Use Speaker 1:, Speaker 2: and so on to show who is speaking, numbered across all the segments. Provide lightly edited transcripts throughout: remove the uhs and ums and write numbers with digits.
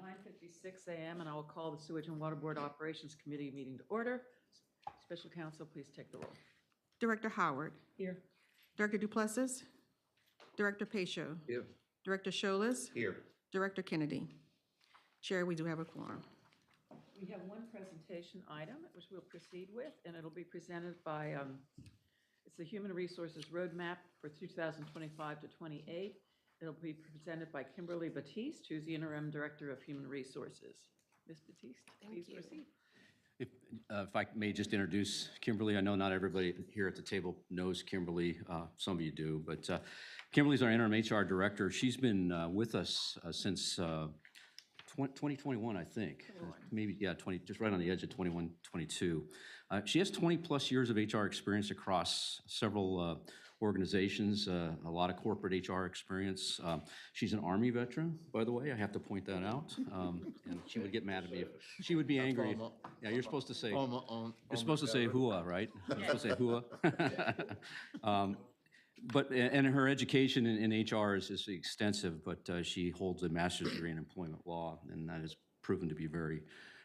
Speaker 1: 9:56 a.m. and I will call the Sewage and Water Board Operations Committee meeting to order. Special counsel, please take the roll.
Speaker 2: Director Howard.
Speaker 1: Here.
Speaker 2: Director Duplessis. Director Pacho.
Speaker 3: Here.
Speaker 2: Director Sholas.
Speaker 3: Here.
Speaker 2: Director Kennedy. Chair, we do have a quorum.
Speaker 1: We have one presentation item, which we'll proceed with, and it'll be presented by, it's the Human Resources Roadmap for 2025 to 28. It'll be presented by Kimberly Batiste, who's the Interim Director of Human Resources. Ms. Batiste, please proceed.
Speaker 4: If I may just introduce Kimberly, I know not everybody here at the table knows Kimberly. Some of you do, but Kimberly's our interim HR director. She's been with us since 2021, I think. Maybe, yeah, just right on the edge of 21, 22. She has 20-plus years of HR experience across several organizations, a lot of corporate HR experience. She's an Army veteran, by the way. I have to point that out. And she would get mad at me if she would be angry. Yeah, you're supposed to say "hua," right? You're supposed to say "hua." And her education in HR is extensive, but she holds a master's degree in employment law, and that has proven to be very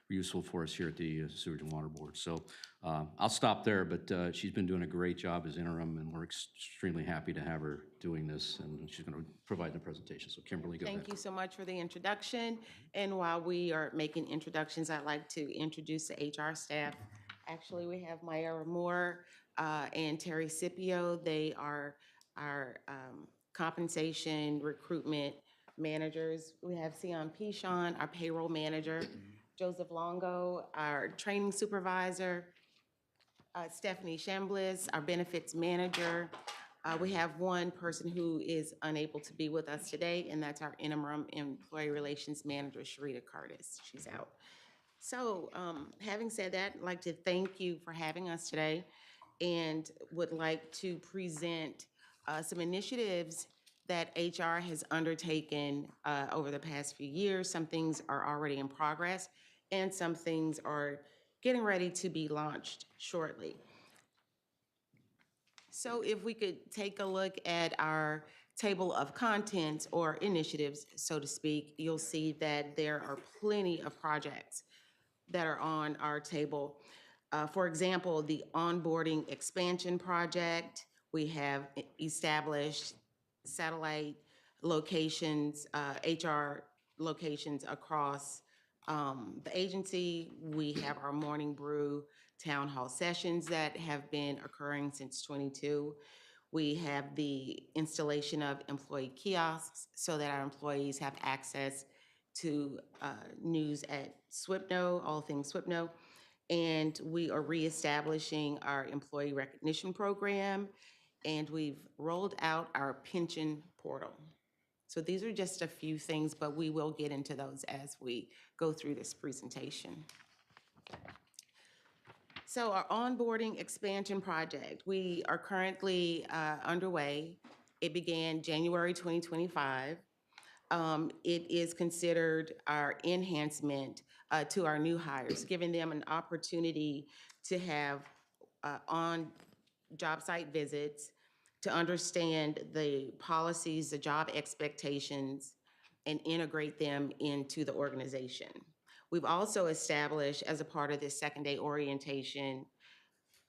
Speaker 4: useful for us here at the Sewage and Water Board. So I'll stop there, but she's been doing a great job as interim, and we're extremely happy to have her doing this, and she's going to provide the presentation. So Kimberly, go ahead.
Speaker 5: Thank you so much for the introduction. And while we are making introductions, I'd like to introduce the HR staff. Actually, we have Myra Moore and Terry Scipio. They are our compensation recruitment managers. We have Sion Pichon, our payroll manager, Joseph Longo, our training supervisor, Stephanie Chambliss, our benefits manager. We have one person who is unable to be with us today, and that's our interim employee relations manager, Sharita Curtis. She's out. So having said that, I'd like to thank you for having us today and would like to present some initiatives that HR has undertaken over the past few years. Some things are already in progress, and some things are getting ready to be launched shortly. So if we could take a look at our table of contents or initiatives, so to speak, you'll see that there are plenty of projects that are on our table. For example, the onboarding expansion project. We have established satellite locations, HR locations across the agency. We have our Morning Brew town hall sessions that have been occurring since 22. We have the installation of employee kiosks so that our employees have access to news at SWPNO, all things SWPNO. And we are reestablishing our employee recognition program, and we've rolled out our pension portal. So these are just a few things, but we will get into those as we go through this presentation. So our onboarding expansion project, we are currently underway. It began January 2025. It is considered our enhancement to our new hires, giving them an opportunity to have on-job site visits, to understand the policies, the job expectations, and integrate them into the organization. We've also established, as a part of this second day orientation,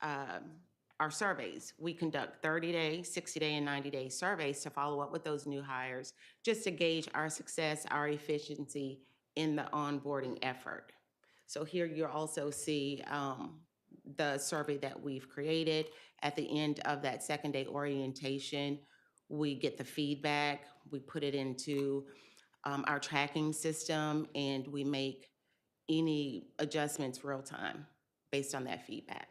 Speaker 5: our surveys. We conduct 30-day, 60-day, and 90-day surveys to follow up with those new hires, just to gauge our success, our efficiency in the onboarding effort. So here you'll also see the survey that we've created. At the end of that second day orientation, we get the feedback, we put it into our tracking system, and we make any adjustments real time based on that feedback.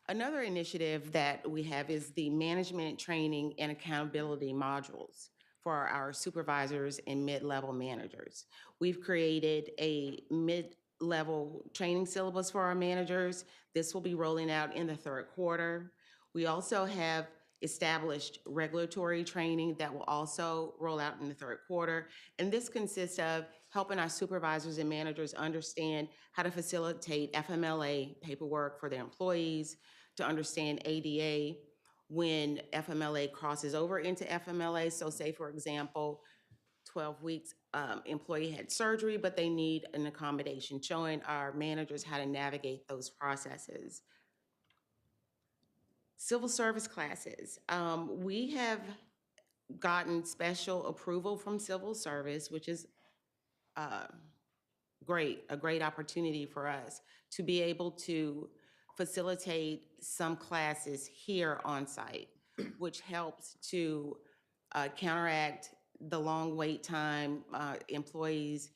Speaker 5: Another initiative that we have is the management training and accountability modules for our supervisors and mid-level managers. We've created a mid-level training syllabus for our managers. This will be rolling out in the third quarter. We also have established regulatory training that will also roll out in the third quarter. And this consists of helping our supervisors and managers understand how to facilitate FMLA paperwork for their employees, to understand ADA when FMLA crosses over into FMLA. So say, for example, 12 weeks, employee had surgery, but they need an accommodation, showing our managers how to navigate those processes. Civil service classes. We have gotten special approval from civil service, which is a great opportunity for us to be able to facilitate some classes here on site, which helps to counteract the long wait time, employees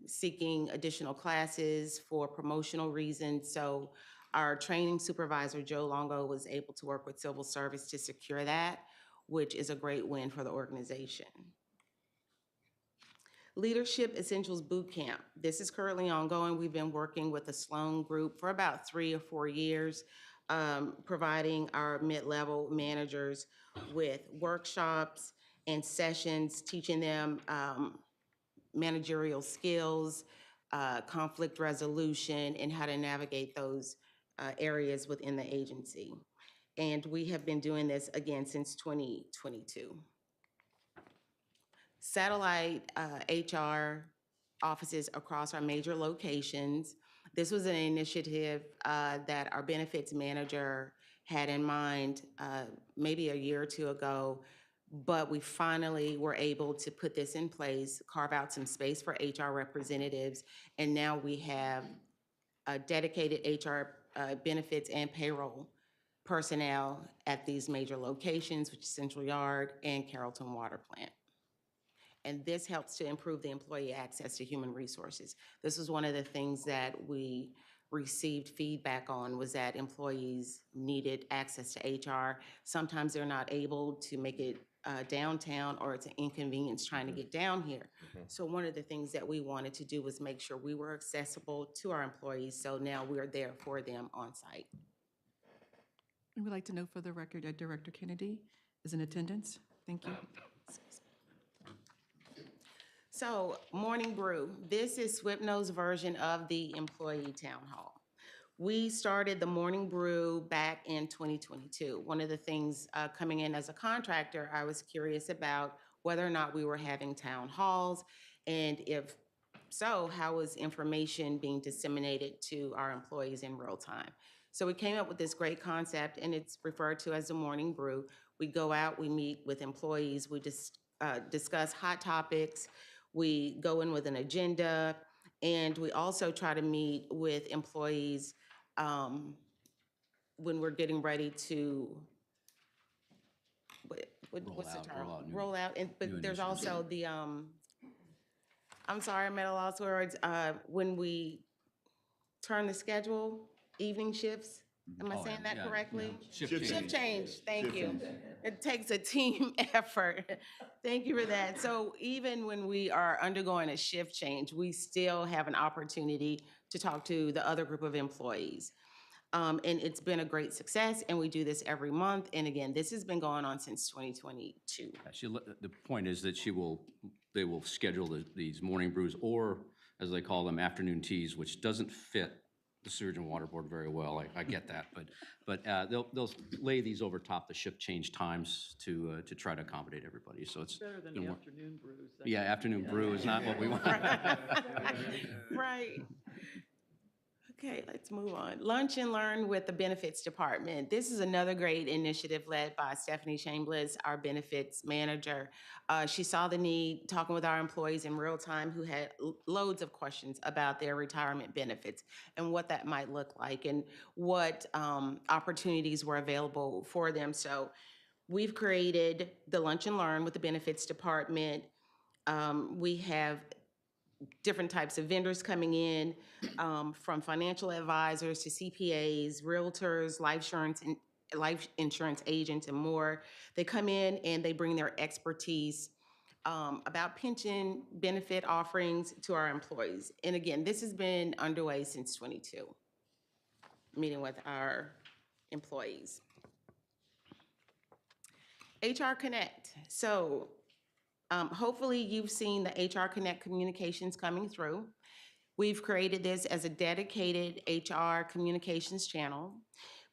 Speaker 5: seeking additional classes for promotional reasons. So our training supervisor, Joe Longo, was able to work with civil service to secure that, which is a great win for the organization. Leadership Essentials Boot Camp. This is currently ongoing. We've been working with the Sloan Group for about 3 or 4 years, providing our mid-level managers with workshops and sessions, teaching them managerial skills, conflict resolution, and how to navigate those areas within the agency. And we have been doing this again since 2022. Satellite HR offices across our major locations. This was an initiative that our benefits manager had in mind maybe a year or two ago, but we finally were able to put this in place, carve out some space for HR representatives, and now we have a dedicated HR benefits and payroll personnel at these major locations, which is Central Yard and Carrollton Water Plant. And this helps to improve the employee access to human resources. This was one of the things that we received feedback on, was that employees needed access to HR. Sometimes they're not able to make it downtown, or it's an inconvenience trying to get down here. So one of the things that we wanted to do was make sure we were accessible to our employees, so now we're there for them on site.
Speaker 2: We would like to note for the record that Director Kennedy is in attendance. Thank you.
Speaker 5: So, Morning Brew. This is SWPNO's version of the employee town hall. We started the Morning Brew back in 2022. One of the things coming in as a contractor, I was curious about whether or not we were having town halls, and if so, how was information being disseminated to our employees in real time? So we came up with this great concept, and it's referred to as the Morning Brew. We go out, we meet with employees, we discuss hot topics, we go in with an agenda, and we also try to meet with employees when we're getting ready to, what's the term? Roll out. But there's also the, I'm sorry, I'm at a loss for words, when we turn the schedule, evening shifts. Am I saying that correctly? Shift change, thank you. It takes a team effort. Thank you for that. So even when we are undergoing a shift change, we still have an opportunity to talk to the other group of employees. And it's been a great success, and we do this every month. And again, this has been going on since 2022.
Speaker 4: The point is that they will schedule these morning brews, or as they call them, afternoon teas, which doesn't fit the Sewage and Water Board very well. I get that, but they'll lay these over top the shift change times to try to accommodate everybody. So it's
Speaker 1: Better than the afternoon brews.
Speaker 4: yeah, afternoon brew is not what we want.
Speaker 5: Right. Okay, let's move on. Lunch and Learn with the Benefits Department. This is another great initiative led by Stephanie Chambliss, our benefits manager. She saw the need, talking with our employees in real time who had loads of questions about their retirement benefits and what that might look like and what opportunities were available for them. So we've created the Lunch and Learn with the Benefits Department. We have different types of vendors coming in, from financial advisors to CPAs, realtors, life insurance agents, and more. They come in and they bring their expertise about pension benefit offerings to our employees. And again, this has been underway since 22, meeting with our employees. HR Connect. So hopefully you've seen the HR Connect communications coming through. We've created this as a dedicated HR communications channel.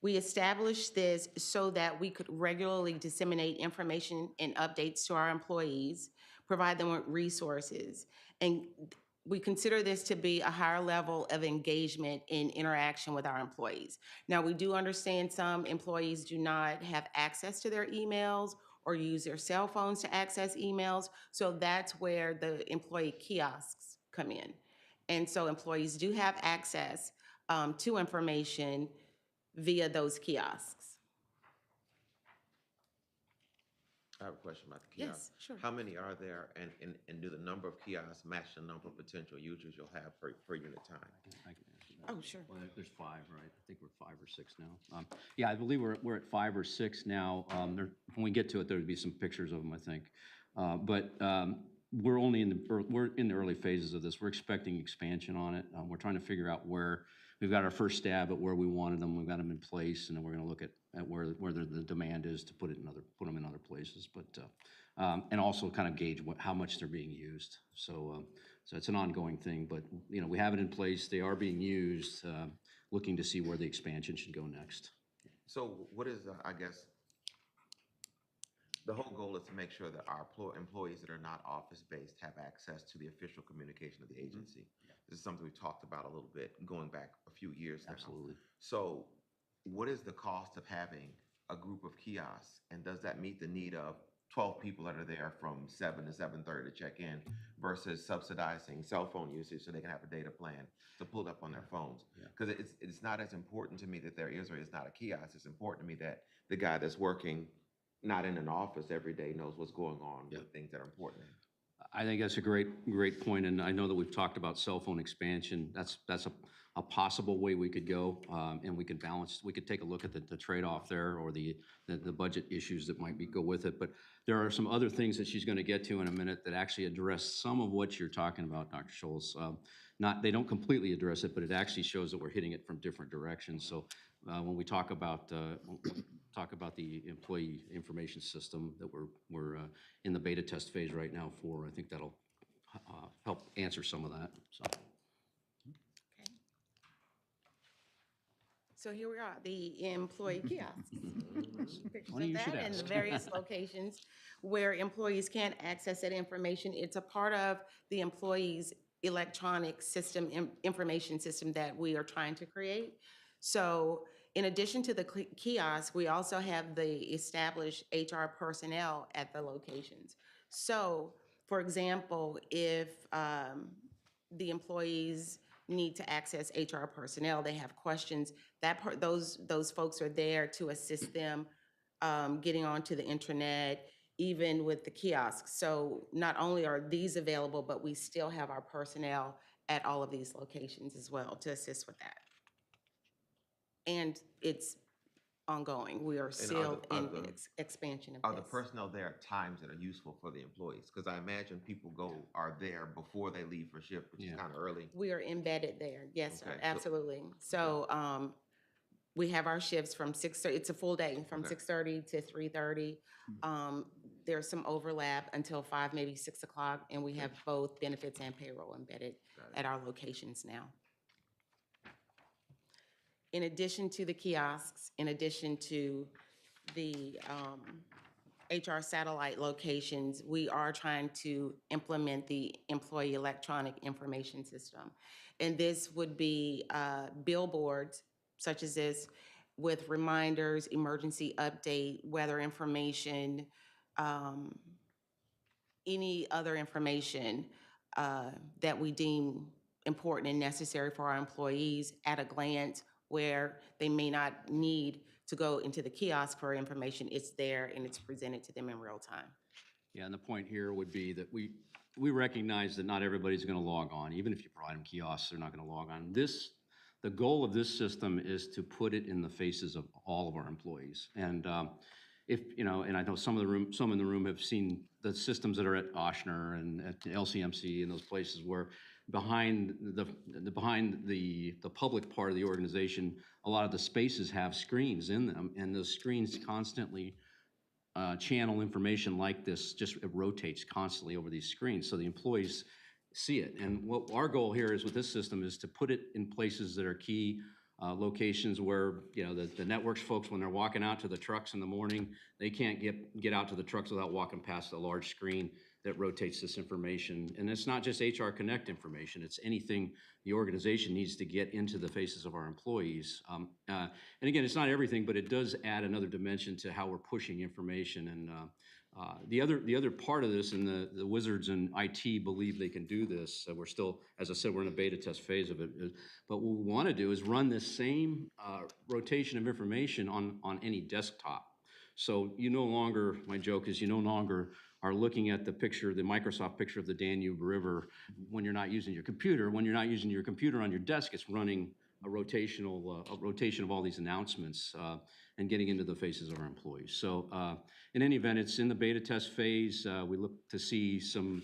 Speaker 5: We established this so that we could regularly disseminate information and updates to our employees, provide them with resources. And we consider this to be a higher level of engagement and interaction with our employees. Now, we do understand some employees do not have access to their emails or use their cell phones to access emails. So that's where the employee kiosks come in. And so employees do have access to information via those kiosks.
Speaker 3: I have a question about the kiosks.
Speaker 5: Yes, sure.
Speaker 3: How many are there, and do the number of kiosks match the number of potential users you'll have per unit time?
Speaker 4: I can answer that.
Speaker 5: Oh, sure.
Speaker 4: Well, there's 5, right? I think we're 5 or 6 now. Yeah, I believe we're at 5 or 6 now. When we get to it, there'll be some pictures of them, I think. But we're only we're in the early phases of this. We're expecting expansion on it. We're trying to figure out where, we've got our first stab at where we wanted them. We've got them in place, and then we're gonna look at where the demand is to put them in other places. But, and also kind of gauge how much they're being used. So it's an ongoing thing, but, you know, we have it in place. They are being used, looking to see where the expansion should go next.
Speaker 3: So what is, I guess, the whole goal is to make sure that our employees that are not office-based have access to the official communication of the agency. This is something we've talked about a little bit, going back a few years now.
Speaker 4: Absolutely.
Speaker 3: So what is the cost of having a group of kiosks? And does that meet the need of 12 people that are there from 7 to 7:30 to check in versus subsidizing cell phone usage so they can have a data plan to pull it up on their phones? Because it's not as important to me that there is or is not a kiosk. It's important to me that the guy that's working not in an office every day knows what's going on with things that are important.
Speaker 4: I think that's a great point, and I know that we've talked about cell phone expansion. That's a possible way we could go, and we could balance. We could take a look at the trade-off there, or the budget issues that might go with it. But there are some other things that she's going to get to in a minute that actually address some of what you're talking about, Dr. Scholes. They don't completely address it, but it actually shows that we're hitting it from different directions. So when we talk about the employee information system that we're in the beta test phase right now for, I think that'll help answer some of that. So.
Speaker 5: Okay. So here we are, the employee kiosks. Pictures
Speaker 4: Funny
Speaker 5: of
Speaker 4: you should
Speaker 5: that in the
Speaker 4: ask.
Speaker 5: various locations where employees can access that information. It's a part of the employee's electronic system, information system that we are trying to create. So in addition to the kiosk, we also have the established HR personnel at the locations. So, for example, if the employees need to access HR personnel, they have questions, those folks are there to assist them getting onto the intranet, even with the kiosks. So not only are these available, but we still have our personnel at all of these locations as well to assist with that. And it's ongoing. We are still in expansion of this.
Speaker 3: Are the personnel there at times that are useful for the employees? Because I imagine people are there before they leave for shift, which is kind of early.
Speaker 5: We are embedded there. Yes, sir,
Speaker 3: Okay, so-
Speaker 5: absolutely. So we have our shifts from 6:30, it's a full day, from 6:30 to 3:30. There's some overlap until 5, maybe 6 o'clock, and we have both benefits and payroll embedded at our locations now. In addition to the kiosks, in addition to the HR satellite locations, we are trying to implement the employee electronic information system. And this would be billboards such as this with reminders, emergency update, weather information, any other information that we deem important and necessary for our employees at a glance, where they may not need to go into the kiosk for information. It's there and it's presented to them in real time.
Speaker 4: Yeah, and the point here would be that we recognize that not everybody's going to log on. Even if you provide them kiosks, they're not going to log on. The goal of this system is to put it in the faces of all of our employees. And and I know some in the room have seen the systems that are at Ochsner and at LCMC and those places where behind the public part of the organization, a lot of the spaces have screens in them, and those screens constantly channel information like this. It rotates constantly over these screens, so the employees see it. And what our goal here is with this system is to put it in places that are key locations where, you know, the networks folks, when they're walking out to the trucks in the morning, they can't get out to the trucks without walking past a large screen that rotates this information. And it's not just HR Connect information, it's anything the organization needs to get into the faces of our employees. And again, it's not everything, but it does add another dimension to how we're pushing information. And the other part of this, and the wizards in IT believe they can do this. We're still, as I said, we're in a beta test phase of it. But what we want to do is run this same rotation of information on any desktop. So you no longer, my joke is, you no longer are looking at the picture, the Microsoft picture of the Danube River when you're not using your computer. When you're not using your computer on your desk, it's running a rotation of all these announcements and getting into the faces of our employees. So in any event, it's in the beta test phase. We look to see some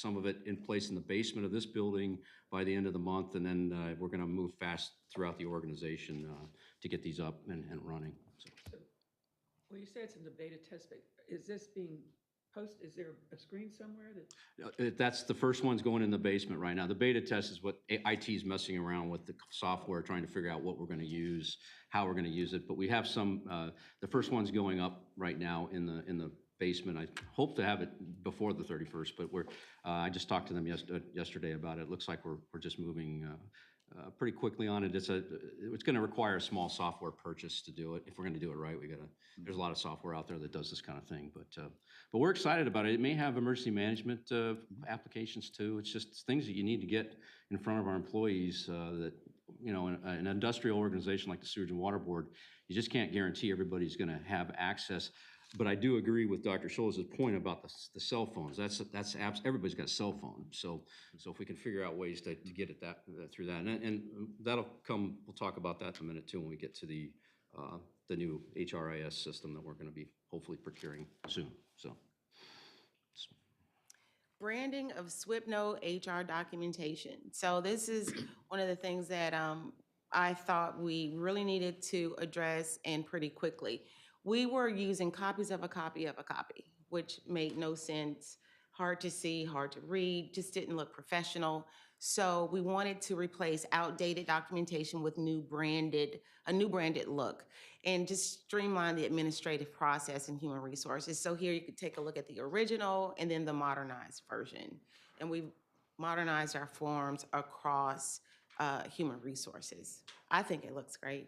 Speaker 4: of it in place in the basement of this building by the end of the month, and then we're gonna move fast throughout the organization to get these up and running. So.
Speaker 1: Well, you say it's in the beta test phase. Is this being posted? Is there a screen somewhere that?
Speaker 4: That's the first one's going in the basement right now. The beta test is what IT is messing around with the software, trying to figure out what we're going to use, how we're going to use it. But we have some. The first one's going up right now in the basement. I hope to have it before the 31st, but I just talked to them yesterday about it. It looks like we're just moving pretty quickly on it. It's going to require a small software purchase to do it. If we're going to do it right, there's a lot of software out there that does this kind of thing. But we're excited about it. It may have emergency management applications too. It's just things that you need to get in front of our employees that, you know, an industrial organization like the Sewage and Water Board, you just can't guarantee everybody's going to have access. But I do agree with Dr. Scholes' point about the cell phones. That's apps. Everybody's got a cell phone. So if we can figure out ways to get it through that, and that'll come. We'll talk about that in a minute too when we get to the new HRIS system that we're going to be hopefully procuring soon. So.
Speaker 5: Branding of SWIPNO HR documentation. So this is one of the things that I thought we really needed to address, and pretty quickly. We were using copies of a copy of a copy, which made no sense, hard to see, hard to read, just didn't look professional. So we wanted to replace outdated documentation with a new branded look, and just streamline the administrative process in human resources. So here you could take a look at the original and then the modernized version. And we've modernized our forms across human resources. I think it looks great.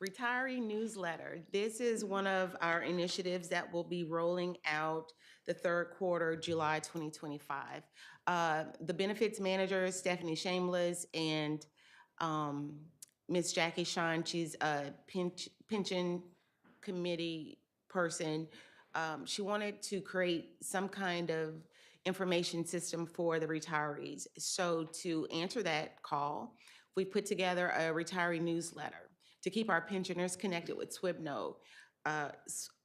Speaker 5: Retiree newsletter. This is one of our initiatives that will be rolling out the third quarter, July 2025. The benefits manager, Stephanie Shameless, and Ms. Jackie Shine, she's a pension committee person. She wanted to create some kind of information system for the retirees. So to answer that call, we put together a retiree newsletter to keep our pensioners connected with SWIPNO.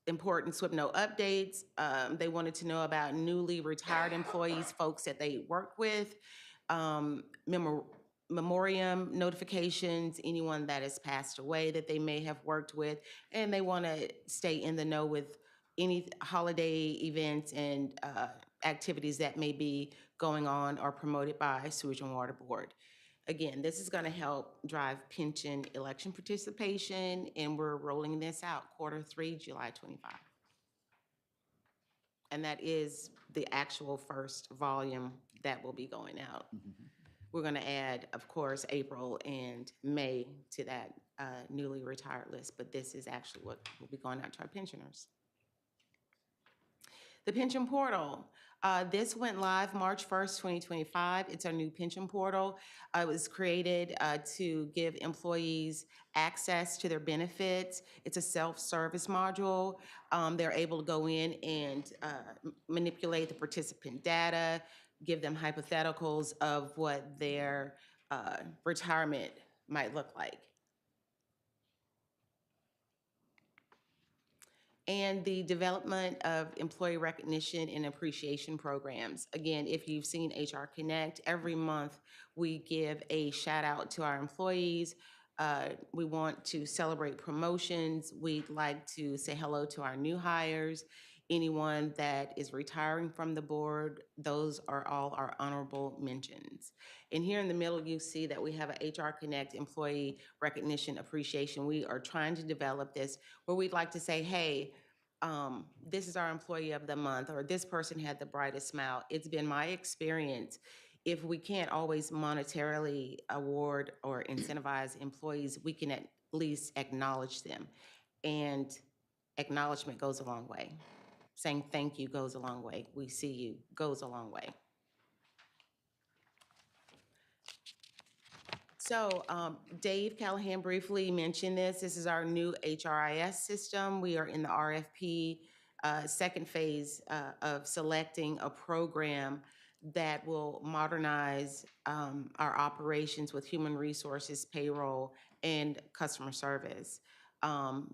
Speaker 5: Important SWIPNO updates. They wanted to know about newly retired employees, folks that they work with, memoriam notifications, anyone that has passed away that they may have worked with, and they want to stay in the know with any holiday events and activities that may be going on or promoted by Sewage and Water Board. Again, this is going to help drive pension election participation, and we're rolling this out Q3, July 25. And that is the actual first volume that will be going out. We're going to add, of course, April and May to that newly retired list, but this is actually what will be going out to our pensioners. The pension portal. This went live March 1st, 2025. It's our new pension portal. It was created to give employees access to their benefits. It's a self-service module. They're able to go in and manipulate the participant data, give them hypotheticals of what their retirement might look like. And the development of employee recognition and appreciation programs. Again, if you've seen HR Connect, every month we give a shout out to our employees. We want to celebrate promotions. We'd like to say hello to our new hires. anyone that is retiring from the board, those are all our honorable mentions. And here in the middle, you see that we have a HR Connect Employee Recognition Appreciation. We are trying to develop this where we'd like to say, hey, this is our employee of the month, or this person had the brightest smile. It's been my experience, if we can't always monetarily award or incentivize employees, we can at least acknowledge them. And acknowledgement goes a long way. Saying thank you goes a long way. We see you goes a long way. So Dave Callahan briefly mentioned this. This is our new HRIS system. We are in the RFP second phase of selecting a program that will modernize our operations with human resources, payroll, and customer service.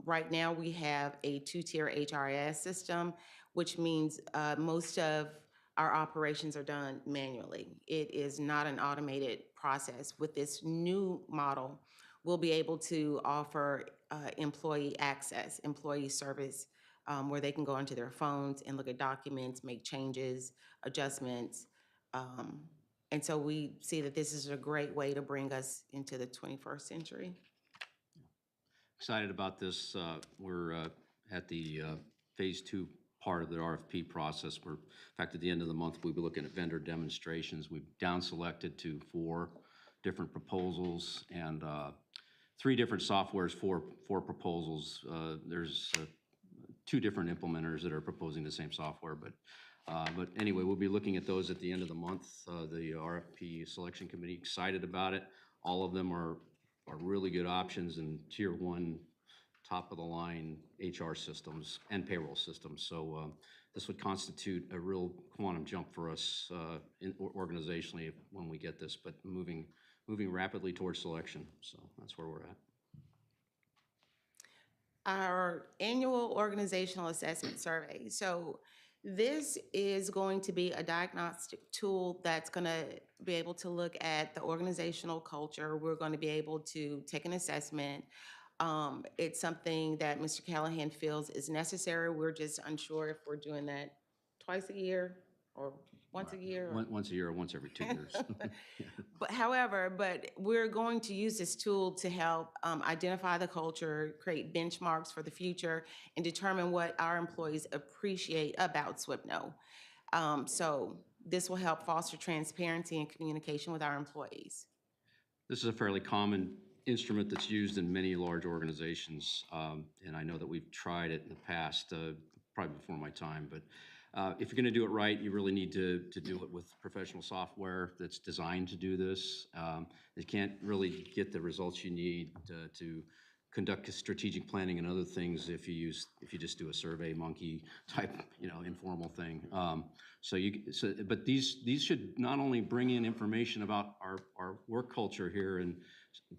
Speaker 5: Right now, we have a two-tier HRIS system, which means most of our operations are done manually. It is not an automated process. With this new model, we'll be able to offer employee access, employee service, where they can go onto their phones and look at documents, make changes, adjustments. And so we see that this is a great way to bring us into the 21st century.
Speaker 4: Excited about this. We're at the phase 2 part of the RFP process. We're, in fact, at the end of the month, we'll be looking at vendor demonstrations. We've down selected to 4 different proposals and 3 different softwares, four proposals. There's 2 different implementers that are proposing the same software, but anyway, we'll be looking at those at the end of the month. The RFP selection committee, excited about it. All of them are really good options and tier 1, top of the line HR systems and payroll systems. So this would constitute a real quantum jump for us organizationally when we get this, but moving rapidly towards selection. So that's where we're at.
Speaker 5: Our annual organizational assessment survey. So this is going to be a diagnostic tool that's going to be able to look at the organizational culture. We're going to be able to take an assessment. It's something that Mr. Callahan feels is necessary. We're just unsure if we're doing that twice a year or once a year.
Speaker 4: Once a year or once every 2 years.
Speaker 5: But we're going to use this tool to help identify the culture, create benchmarks for the future, and determine what our employees appreciate about SWPNO. So this will help foster transparency and communication with our employees.
Speaker 4: This is a fairly common instrument that's used in many large organizations, and I know that we've tried it in the past, probably before my time, but if you're going to do it right, you really need to do it with professional software that's designed to do this. You can't really get the results you need to conduct strategic planning and other things if you just do a Survey Monkey type, informal thing. But these should not only bring in information about our work culture here and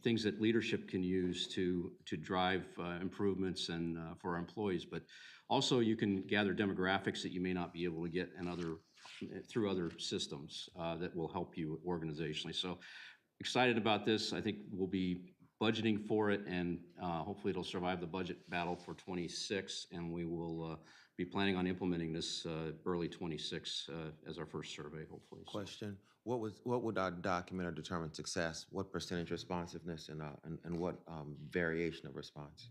Speaker 4: things that leadership can use to drive improvements and for our employees, but also you can gather demographics that you may not be able to get through other systems that will help you organizationally. So excited about this. I think we'll be budgeting for it, and hopefully it'll survive the budget battle for 26, and we will be planning on implementing this early 26 as our first survey, hopefully. So.
Speaker 3: Question, what would our document or determine success? What percentage responsiveness and what variation of response?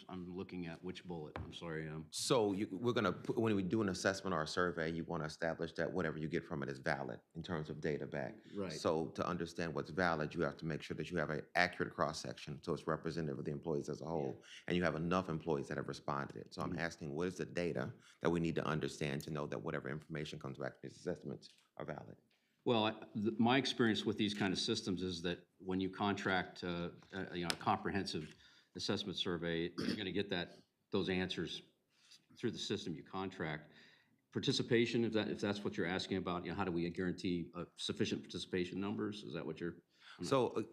Speaker 4: I'm looking at which bullet, I'm sorry.
Speaker 3: So we're gonna, when we do an assessment or a survey, you wanna establish that whatever you get from it is valid in terms of data back.
Speaker 4: Right.
Speaker 3: So to understand what's valid, you have to make sure that you have an accurate cross-section, so it's representative of the employees as a whole, and you have enough employees that have responded. So I'm asking, what is the data that we need to understand to know that whatever information comes back from these assessments are valid?
Speaker 4: Well, my experience with these kind of systems is that when you contract a comprehensive assessment survey, you're going to get those answers through the system you contract. Participation, if that's what you're asking about, how do we guarantee sufficient participation numbers? Is that what you're?
Speaker 3: So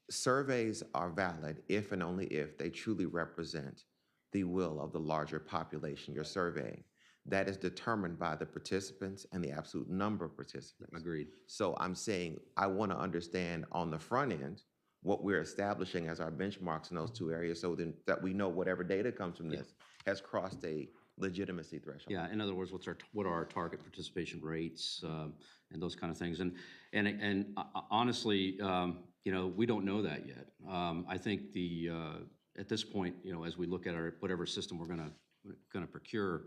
Speaker 3: surveys are valid if and only if they truly represent the will of the larger population you're surveying. That is determined by the participants and the absolute number of participants.
Speaker 4: Agreed.
Speaker 3: So I'm saying I want to understand on the front end what we're establishing as our benchmarks in those 2 areas, so then that we know whatever data comes from this has crossed a legitimacy threshold.
Speaker 4: Yeah, in other words, what are our target participation rates, and those kind of things. And honestly, you know, we don't know that yet. I think at this point, you know, as we look at whatever system we're gonna procure,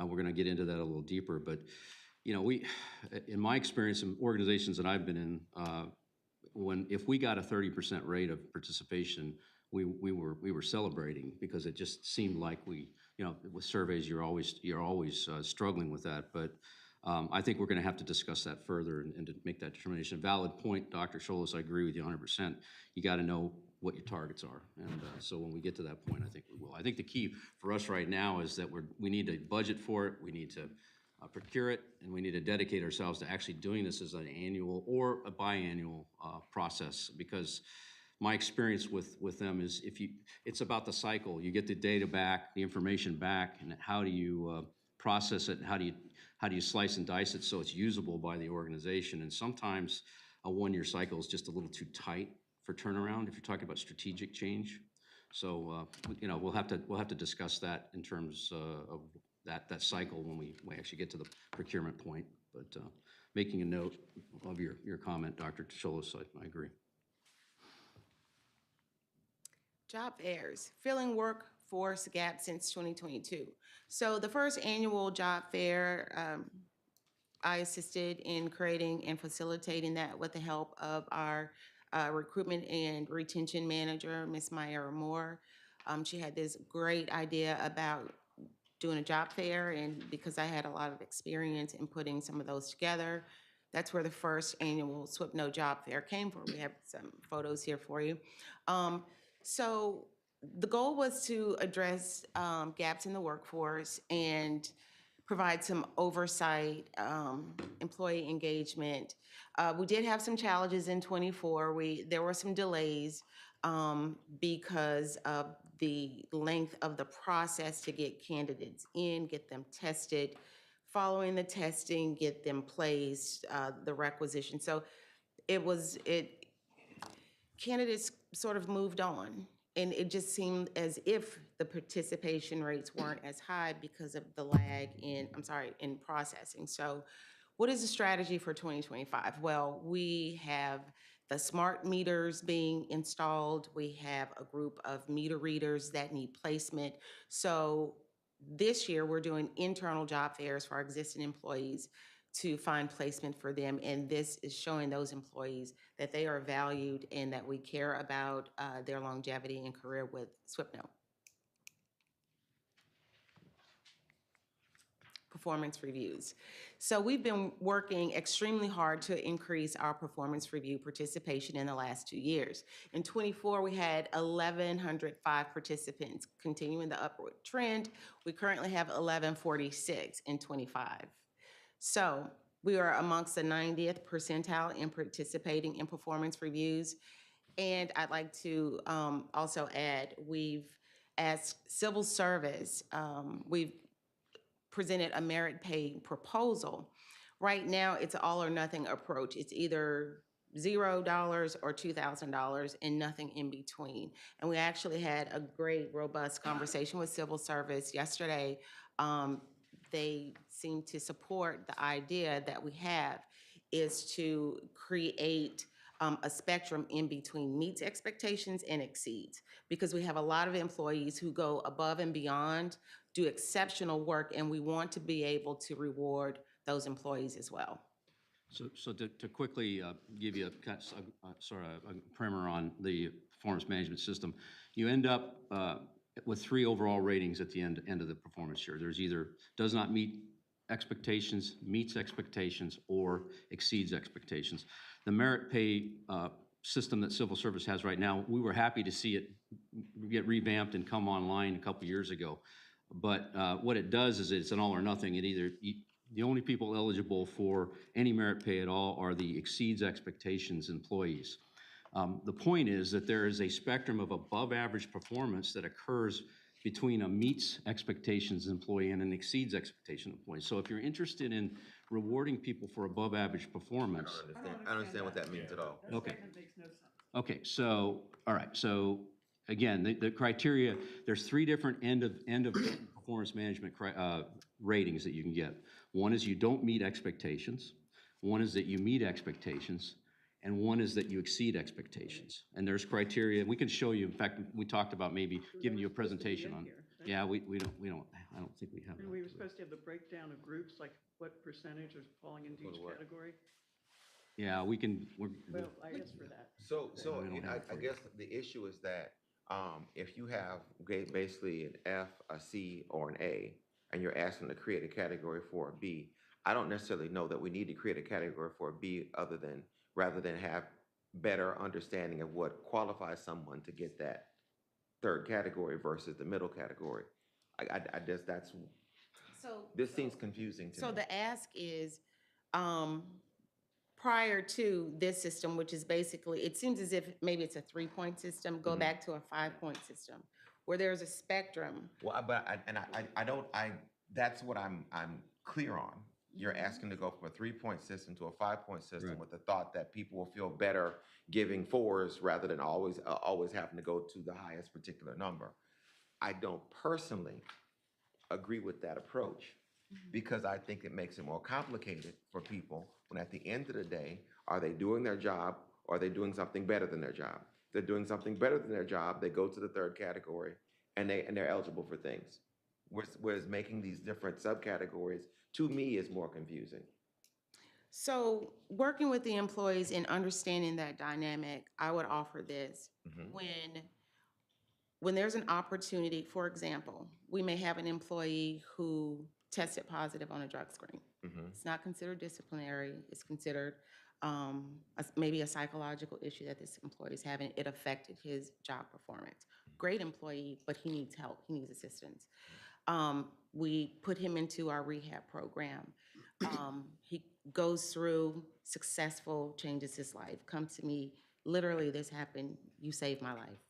Speaker 4: we're gonna get into that a little deeper. But, you know, in my experience in organizations that I've been in, if we got a 30% rate of participation, we were celebrating, because it just seemed like you know, with surveys, you're always struggling with that. But I think we're going to have to discuss that further and to make that determination. Valid point, Dr. Scholes, I agree with you 100%. You got to know what your targets are. And so when we get to that point, I think we will. I think the key for us right now is that we need to budget for it, we need to procure it, and we need to dedicate ourselves to actually doing this as an annual or a biannual process, because my experience with them is it's about the cycle. You get the data back, the information back, and how do you process it, and how do you slice and dice it so it's usable by the organization. And sometimes a one-year cycle is just a little too tight for turnaround if you're talking about strategic change. So you know, we'll have to discuss that in terms of that cycle when we actually get to the procurement point. But making a note of your comment, Dr. Scholes, I agree.
Speaker 5: Job fairs, filling workforce gap since 2022. So the first annual job fair, I assisted in creating and facilitating that with the help of our recruitment and retention manager, Ms. Myra Moore. She had this great idea about doing a job fair, and because I had a lot of experience in putting some of those together, that's where the first annual SWPNO job fair came from. We have some photos here for you. So the goal was to address gaps in the workforce and provide some oversight, employee engagement. We did have some challenges in '24. There were some delays because of the length of the process to get candidates in, get them tested, following the testing, get them placed, the requisition. So candidates sort of moved on, and it just seemed as if the participation rates weren't as high because of the lag in processing. So what is the strategy for 2025? Well, we have the smart meters being installed. We have a group of meter readers that need placement. So this year, we're doing internal job fairs for our existing employees to find placement for them. And this is showing those employees that they are valued and that we care about their longevity and career with SWPNO. Performance reviews. So we've been working extremely hard to increase our performance review participation in the last 2 years. In '24, we had 1,105 participants, continuing the upward trend. We currently have 1,146 in '25. So we are amongst the 90th percentile in participating in performance reviews. And I'd like to also add, we've asked civil service, we've presented a merit pay proposal. Right now, it's an all or nothing approach. It's either $0 or $2,000 and nothing in between. And we actually had a great, robust conversation with civil service yesterday. They seem to support the idea that we have is to create a spectrum in between meets expectations and exceeds, because we have a lot of employees who go above and beyond, do exceptional work, and we want to be able to reward those employees as well.
Speaker 4: So to quickly give you a primer on the performance management system, you end up with 3 overall ratings at the end of the performance year. There's either does not meet expectations, meets expectations, or exceeds expectations. The merit pay system that civil service has right now, we were happy to see it get revamped and come online a couple years ago. But what it does is it's an all or nothing. The only people eligible for any merit pay at all are the exceeds expectations employees. The point is that there is a spectrum of above average performance that occurs between a meets expectations employee and an exceeds expectation employee. So if you're interested in rewarding people for above average performance.
Speaker 3: I don't understand what that means at all.
Speaker 1: That
Speaker 4: Okay.
Speaker 1: statement makes no sense.
Speaker 4: Okay, so, all right, so again, the criteria, there's 3 different end of performance management ratings that you can get. One is you don't meet expectations, one is that you meet expectations, and one is that you exceed expectations. And there's criteria, we can show you, in fact, we talked about maybe giving you a presentation on. Yeah, we don't, I don't think we have
Speaker 1: And
Speaker 4: that.
Speaker 1: we were supposed to have the breakdown of groups, like what percentage is falling into each category?
Speaker 4: Yeah, we can,
Speaker 1: Well, I asked for that.
Speaker 3: So,
Speaker 4: we don't have it
Speaker 3: I
Speaker 4: for you.
Speaker 3: guess the issue is that, if you have basically an F, a C, or an A, and you're asking to create a category for a B, I don't necessarily know that we need to create a category for a B rather than have better understanding of what qualifies someone to get that third category versus the middle category. I just, this seems confusing to me.
Speaker 5: So the ask is, prior to this system, which is basically, it seems as if maybe it's a 3-point system, go back to a 5-point system, where there's a spectrum.
Speaker 3: Well, that's what I'm clear on. You're asking to go from a 3-point system to a 5-point system
Speaker 4: Right.
Speaker 3: with the thought that people will feel better giving 4s rather than always having to go to the highest particular number. I don't personally agree with that approach because I think it makes it more complicated for people when at the end of the day, are they doing their job or are they doing something better than their job? If they're doing something better than their job, they go to the third category and they're eligible for things. Whereas making these different subcategories, to me, is more confusing.
Speaker 5: So working with the employees and understanding that dynamic, I would offer this. When there's an opportunity, for example, we may have an employee who tested positive on a drug screen. It's not considered disciplinary, it's considered maybe a psychological issue that this employee is having. It affected his job performance. Great employee, but he needs help, he needs assistance. We put him into our rehab program. He goes through successful, changes his life, comes to me, literally, this happened, you saved my life.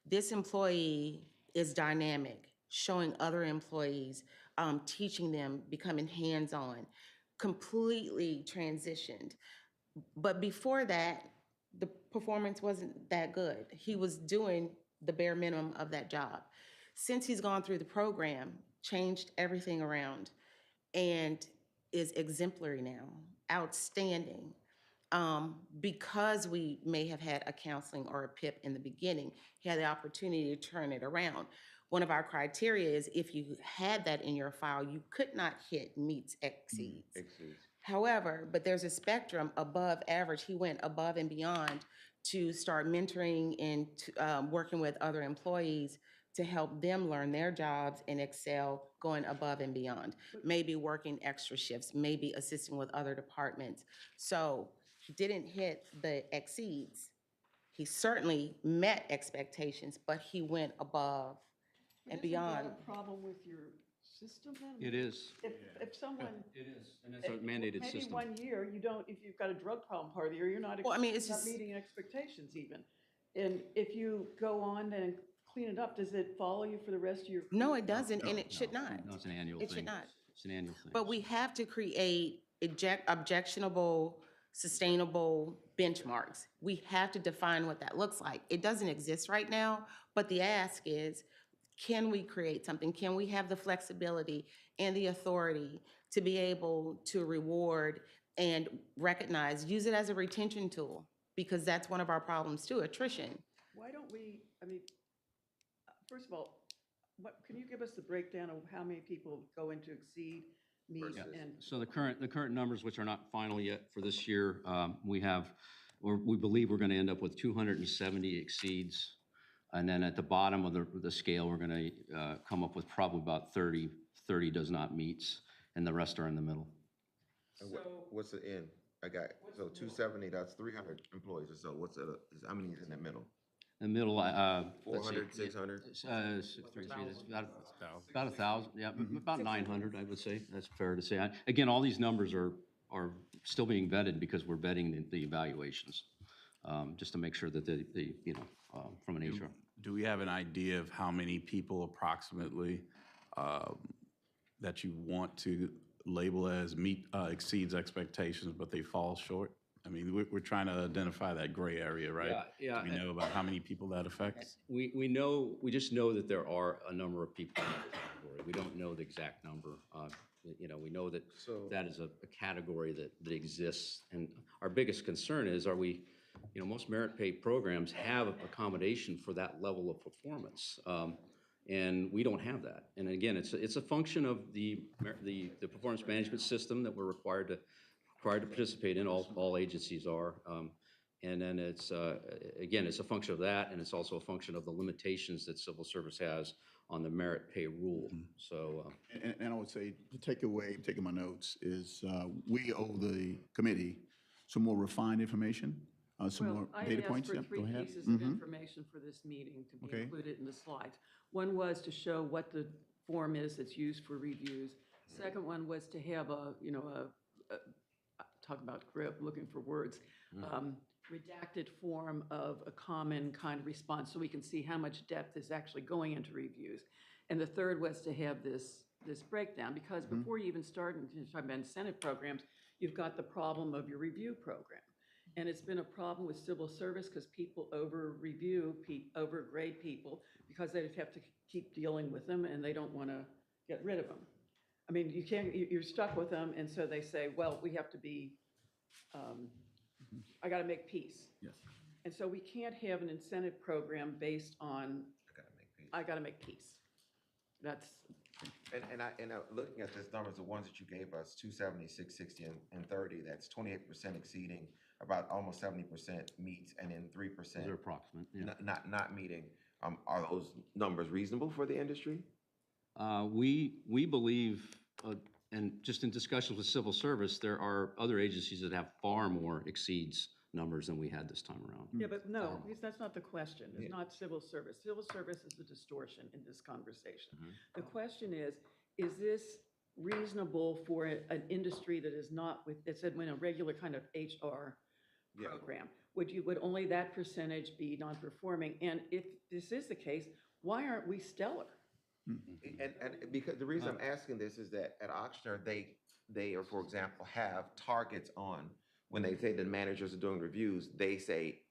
Speaker 5: This employee is dynamic, showing other employees, teaching them, becoming hands-on, completely transitioned. But before that, the performance wasn't that good. He was doing the bare minimum of that job. Since he's gone through the program, changed everything around, and is exemplary now, outstanding. Because we may have had a counseling or a PIP in the beginning, he had the opportunity to turn it around. One of our criteria is if you had that in your file, you could not hit meets, exceeds. However, but there's a spectrum above average. He went above and beyond to start mentoring and working with other employees to help them learn their jobs and excel, going above and beyond. Maybe working extra shifts, maybe assisting with other departments. So he didn't hit the exceeds. He certainly met expectations, but he went above and beyond.
Speaker 1: Isn't that a problem with your system then?
Speaker 4: It is.
Speaker 1: If someone.
Speaker 4: It is, and it's a mandated
Speaker 1: Maybe
Speaker 4: system.
Speaker 1: 1 year, you don't, if you've got a drug problem part of the year, you're not,
Speaker 5: Well, I mean, it's
Speaker 1: not
Speaker 5: just-
Speaker 1: meeting expectations even. And if you go on and clean it up, does it follow you for the rest of your?
Speaker 5: No, it doesn't, and it should not.
Speaker 4: No, it's an annual thing.
Speaker 5: It should not.
Speaker 4: It's an annual thing.
Speaker 5: But we have to create objectionable, sustainable benchmarks. We have to define what that looks like. It doesn't exist right now, but the ask is, can we create something? Can we have the flexibility and the authority to be able to reward and recognize, use it as a retention tool? Because that's one of our problems too, attrition.
Speaker 1: Why don't we, I mean, first of all, can you give us the breakdown of how many people go into exceed, meet,
Speaker 3: Versus-
Speaker 1: and?
Speaker 4: So the current numbers, which are not final yet for this year, we believe we're going to end up with 270 exceeds. And then at the bottom of the scale, we're going to come up with probably about 30 does not meets, and the rest are in the middle.
Speaker 3: And what's the end? I got, so 270, that's 300 employees or so. How many is in the middle?
Speaker 4: The middle, let's see.
Speaker 3: 400, 600?
Speaker 4: 633, that's about 1,000, yeah, about 900, I would say. That's fair to say. Again, all these numbers are still being vetted because we're vetting the evaluations, just to make sure that from an HR.
Speaker 6: Do we have an idea of how many people approximately that you want to label as exceeds expectations, but they fall short? I mean, we're trying to identify that gray area, right?
Speaker 4: Yeah.
Speaker 6: Do we know about how many people that affects?
Speaker 4: We just know that there are a number of people in that We don't know the exact number. You know, we know that
Speaker 3: So-
Speaker 4: that is a category that exists. And our biggest concern is, you know, most merit pay programs have accommodation for that level of performance. And we don't have that. And again, it's a function of the performance management system that we're required to participate in. All agencies are. And then it's, again, it's a function of that, and it's also a function of the limitations that civil service has on the merit pay rule. So,
Speaker 7: And I would say, to take away, taking my notes, is we owe the committee some more refined information, some more
Speaker 1: Well, I
Speaker 7: data
Speaker 1: had asked
Speaker 7: points.
Speaker 1: for
Speaker 7: Yep,
Speaker 1: three
Speaker 7: go ahead.
Speaker 1: pieces of
Speaker 7: Mhm.
Speaker 1: information for this meeting to be
Speaker 7: Okay.
Speaker 1: included in the slides. One was to show what the form is that's used for reviews. Second one was to have talk about grip, looking for words, redacted form of a common kind of response, so we can see how much depth is actually going into reviews. And the third was to have this breakdown, because before you even start talking about incentive programs, you've got the problem of your review program. And it's been a problem with civil service because people overgrade people because they have to keep dealing with them and they don't want to get rid of them. I mean, you're stuck with them, and so they say, well, we have to be, I got to make peace.
Speaker 7: Yes.
Speaker 1: And so we can't have an incentive program based on, I got to make peace. That's,
Speaker 3: And looking at these numbers, the ones that you gave us, 270, 660, and 30, that's 28% exceeding, about almost 70% meets, and then 3%
Speaker 4: they're approximate, yeah.
Speaker 3: not meeting. Are those numbers reasonable for the industry?
Speaker 4: We believe, and just in discussions with civil service, there are other agencies that have far more exceeds numbers than we had this time around.
Speaker 1: yeah, but no, because that's not the question. It's not civil service. Civil service is the distortion in this conversation. The question is this reasonable for an industry that is not with, it's in a regular kind of HR
Speaker 3: Yeah.
Speaker 1: program? Would only that percentage be non-performing? And if this is the case, why aren't we stellar?
Speaker 3: And because the reason I'm asking this is that at Oxnard, they are, for example, have targets on, when they say the managers are doing reviews, they say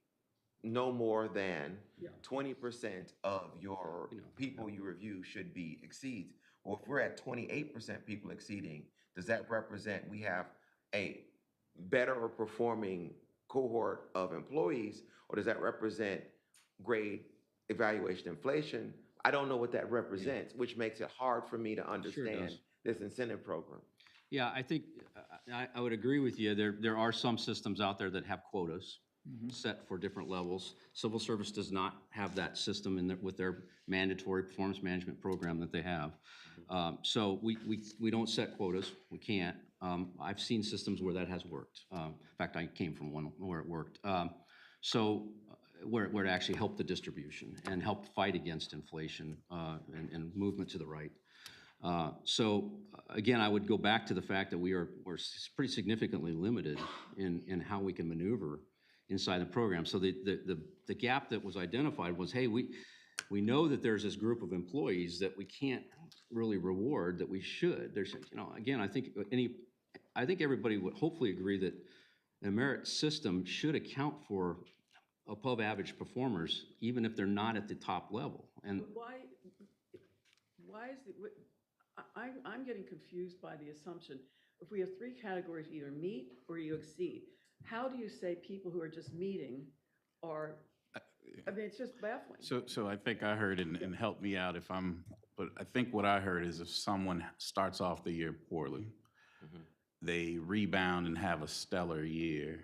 Speaker 3: no more than
Speaker 1: Yeah.
Speaker 3: 20% of your people you review should be exceeds. Well, if we're at 28% people exceeding, does that represent we have a better performing cohort of employees, or does that represent grade evaluation inflation? I don't know what that represents, which makes it hard for me to understand
Speaker 4: does.
Speaker 3: this incentive program.
Speaker 4: Yeah, I think, I would agree with you. There are some systems out there that have quotas set for different levels. Civil service does not have that system with their mandatory performance management program that they have. So we don't set quotas. We can't. I've seen systems where that has worked. In fact, I came from one where it worked. Where it actually helped the distribution and helped fight against inflation and movement to the right. Again, I would go back to the fact that we're pretty significantly limited in how we can maneuver inside the program. So the gap that was identified was, hey, we know that there's this group of employees that we can't really reward that we should. There's, again, I think everybody would hopefully agree that the merit system should account for above average performers, even if they're not at the top level. And
Speaker 1: But why is it, I'm getting confused by the assumption, if we have three categories, either meet or you exceed, how do you say people who are just meeting are, I mean, it's just baffling.
Speaker 6: So I think I heard, and help me out but I think what I heard is if someone starts off the year poorly, they rebound and have a stellar year,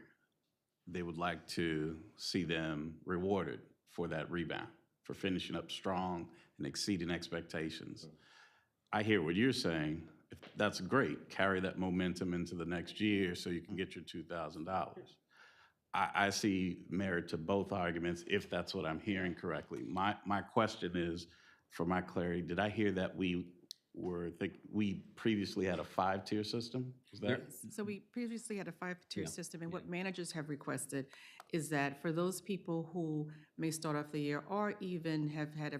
Speaker 6: they would like to see them rewarded for that rebound, for finishing up strong and exceeding expectations. I hear what you're saying. If that's great. Carry that momentum into the next year so you can get your $2,000. I see merit to both arguments, if that's what I'm hearing correctly. My question is, for my clarity, did I hear that we previously had a 5-tier system? Is that?
Speaker 2: So we previously had a 5-tier
Speaker 4: Yeah.
Speaker 2: system, and what managers have requested is that for those people who may start off the year or even have had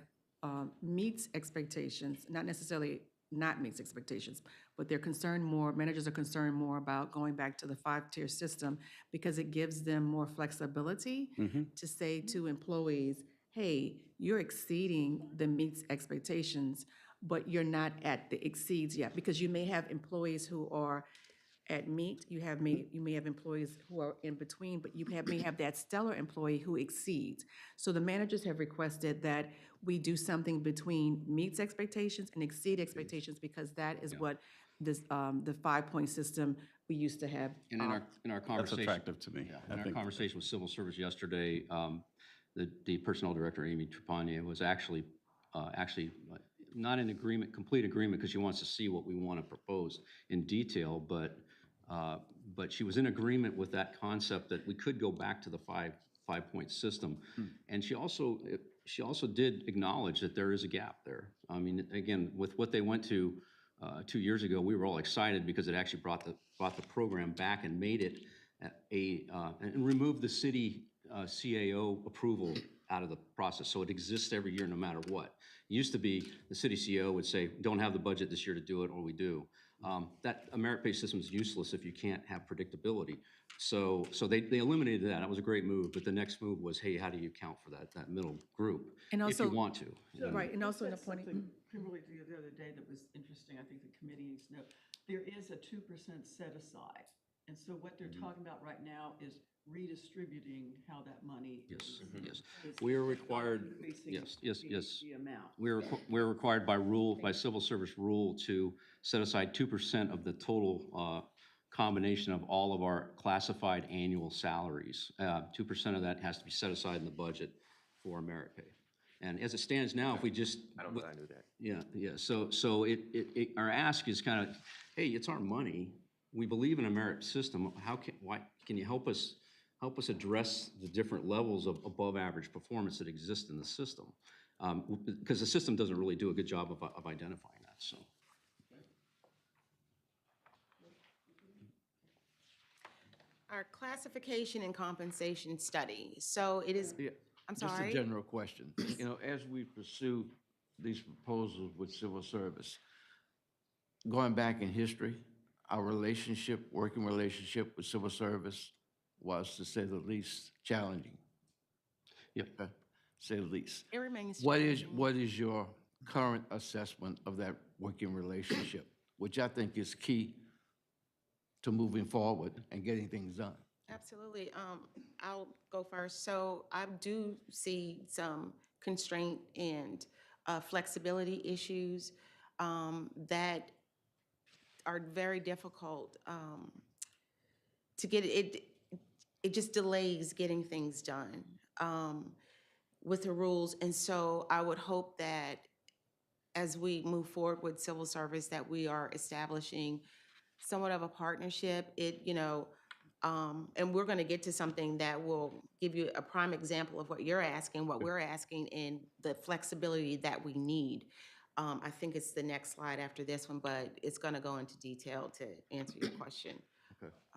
Speaker 2: meets expectations, not necessarily not meets expectations, but managers are concerned more about going back to the 5-tier system because it gives them more flexibility to say to employees, hey, you're exceeding the meets expectations, but you're not at the exceeds yet, because you may have employees who are at meet, you may have employees who are in between, but may have that stellar employee who exceeds. So the managers have requested that we do something between meets expectations and exceed expectations, because that is what this, the 5-point system we used to have.
Speaker 4: And in our
Speaker 6: That's
Speaker 4: conversation.
Speaker 6: attractive to me.
Speaker 4: Yeah,
Speaker 6: I
Speaker 4: in our
Speaker 6: think-
Speaker 4: conversation with Civil Service yesterday, the Personnel Director, Amy Trepanier, was actually not in agreement, complete agreement, because she wants to see what we want to propose in detail, but she was in agreement with that concept that we could go back to the five-point system. And she also did acknowledge that there is a gap there. I mean, again, with what they went to 2 years ago, we were all excited because it actually brought the program back and made it and removed the city CAO approval out of the process. So it exists every year no matter what. It used to be the city CEO would say, don't have the budget this year to do it, or we do. That a merit-based system is useless if you can't have predictability. So they eliminated that. That was a great move. But the next move was, hey, how do you account for that middle group?
Speaker 2: And
Speaker 4: if you
Speaker 2: also-
Speaker 4: want to.
Speaker 2: Right, and
Speaker 1: You
Speaker 2: also in
Speaker 1: said
Speaker 2: the point.
Speaker 1: something, Kimberly, the other day that was interesting, I think the committees know, there is a 2% set aside. And so what they're talking about right now is redistributing how that money
Speaker 4: Yes,
Speaker 1: is.
Speaker 4: yes.
Speaker 1: is
Speaker 4: We are
Speaker 1: not
Speaker 4: required,
Speaker 1: increasing
Speaker 4: yes.
Speaker 1: the amount.
Speaker 4: We're required by civil service rule to set aside 2% of the total combination of all of our classified annual salaries. 2% of that has to be set aside in the budget for merit pay. And as it stands now, if we just.
Speaker 3: I don't know that I knew that.
Speaker 4: Yeah. So our ask is kind of, hey, it's our money. We believe in a merit system. Why can you help us address the different levels of above average performance that exist in the system? Because the system doesn't really do a good job of identifying that, so.
Speaker 5: Our classification and compensation study, so it is,
Speaker 8: Yeah,
Speaker 5: I'm
Speaker 8: just a
Speaker 5: sorry.
Speaker 8: general question. You know, as we pursue these proposals with civil service, going back in history, our working relationship with civil service was, to say the least, challenging.
Speaker 4: Yep.
Speaker 8: Say the least.
Speaker 5: It remains
Speaker 8: What
Speaker 5: challenging.
Speaker 8: is your current assessment of that working relationship, which I think is key to moving forward and getting things done?
Speaker 5: Absolutely. I'll go first. So I do see some constraint and flexibility issues that are very difficult to get. It just delays getting things done with the rules. And so I would hope that as we move forward with civil service, that we are establishing somewhat of a partnership. And we're going to get to something that will give you a prime example of what you're asking, what we're asking, and the flexibility that we need. I think it's the next slide after this one, but it's going to go into detail to answer your question.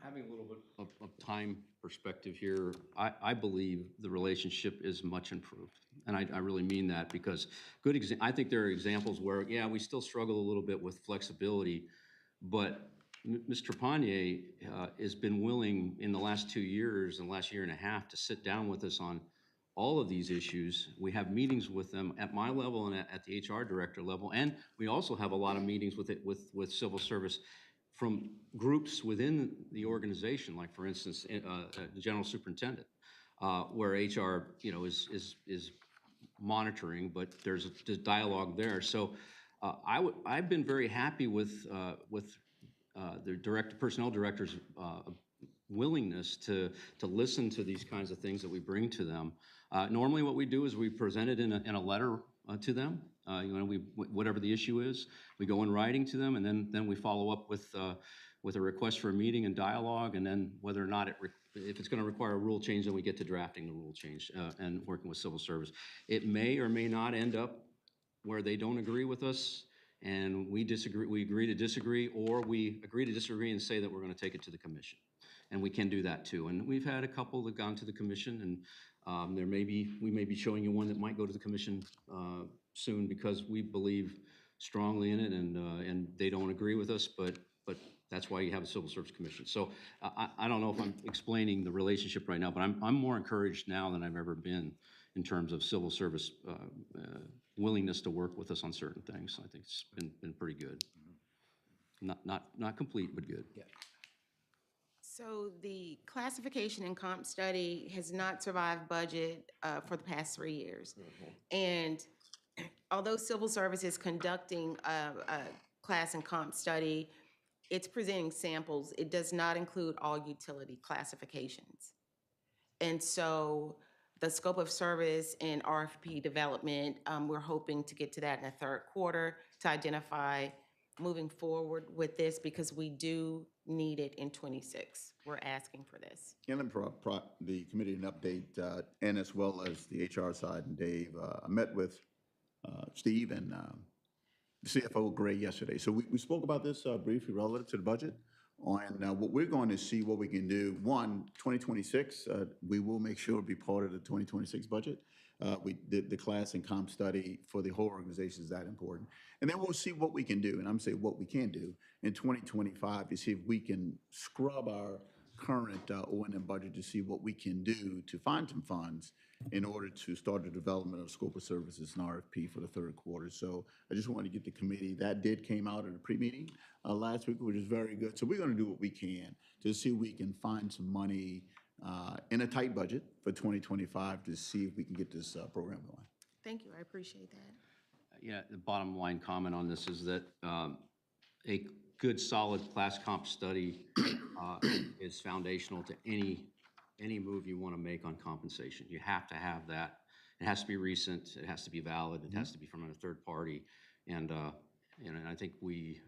Speaker 4: Having a little bit of time perspective here, I believe the relationship is much improved. And I really mean that because I think there are examples where, yeah, we still struggle a little bit with flexibility, but Ms. Trepanier has been willing in the last 2 years and last year and a half to sit down with us on all of these issues. We have meetings with them at my level and at the HR director level, and we also have a lot of meetings with civil service from groups within the organization, like for instance, the general superintendent, where HR, is monitoring, but there's a dialogue there. So I've been very happy with the personnel director's willingness to listen to these kinds of things that we bring to them. Normally what we do is we present it in a letter to them. Whatever the issue is, we go in writing to them, and then we follow up with a request for a meeting and dialogue, and then whether or not if it's going to require a rule change, then we get to drafting the rule change and working with civil service. It may or may not end up where they don't agree with us, and we agree to disagree, or we agree to disagree and say that we're going to take it to the commission. And we can do that too. And we've had a couple that gone to the commission, and we may be showing you one that might go to the commission soon because we believe strongly in it, and they don't agree with us, but that's why you have a civil service commission. So I don't know if I'm explaining the relationship right now, but I'm more encouraged now than I've ever been in terms of civil service willingness to work with us on certain things. I think it's been pretty good. Not complete, but good.
Speaker 5: So the classification and comp study has not survived budget for the past 3 years. And although civil service is conducting a class and comp study, it's presenting samples. It does not include all utility classifications. And so the scope of service and RFP development, we're hoping to get to that in the third quarter to identify moving forward with this because we do need it in '26. We're asking for this.
Speaker 7: And then the committee an update, and as well as the HR side and Dave. I met with Steve and the CFO Gray yesterday. So we spoke about this briefly relative to the budget. On what we're going to see what we can do. One, 2026, we will make sure it'll be part of the 2026 budget. We did the class and comp study for the whole organization is that important. And then we'll see what we can do. And I'm saying what we can do in 2025 to see if we can scrub our current O&M budget to see what we can do to find some funds in order to start the development of scope of services and RFP for the third quarter. So I just wanted to get the committee, that came out at a pre-meeting last week, which is very good. So we're going to do what we can to see if we can find some money in a tight budget for 2025 to see if we can get this program going.
Speaker 5: Thank you, I appreciate that.
Speaker 4: Yeah, the bottom line comment on this is that a good, solid class comp study is foundational to any move you want to make on compensation. You have to have that. It has to be recent. It has to be valid. It has to be from a third party. And and I think we,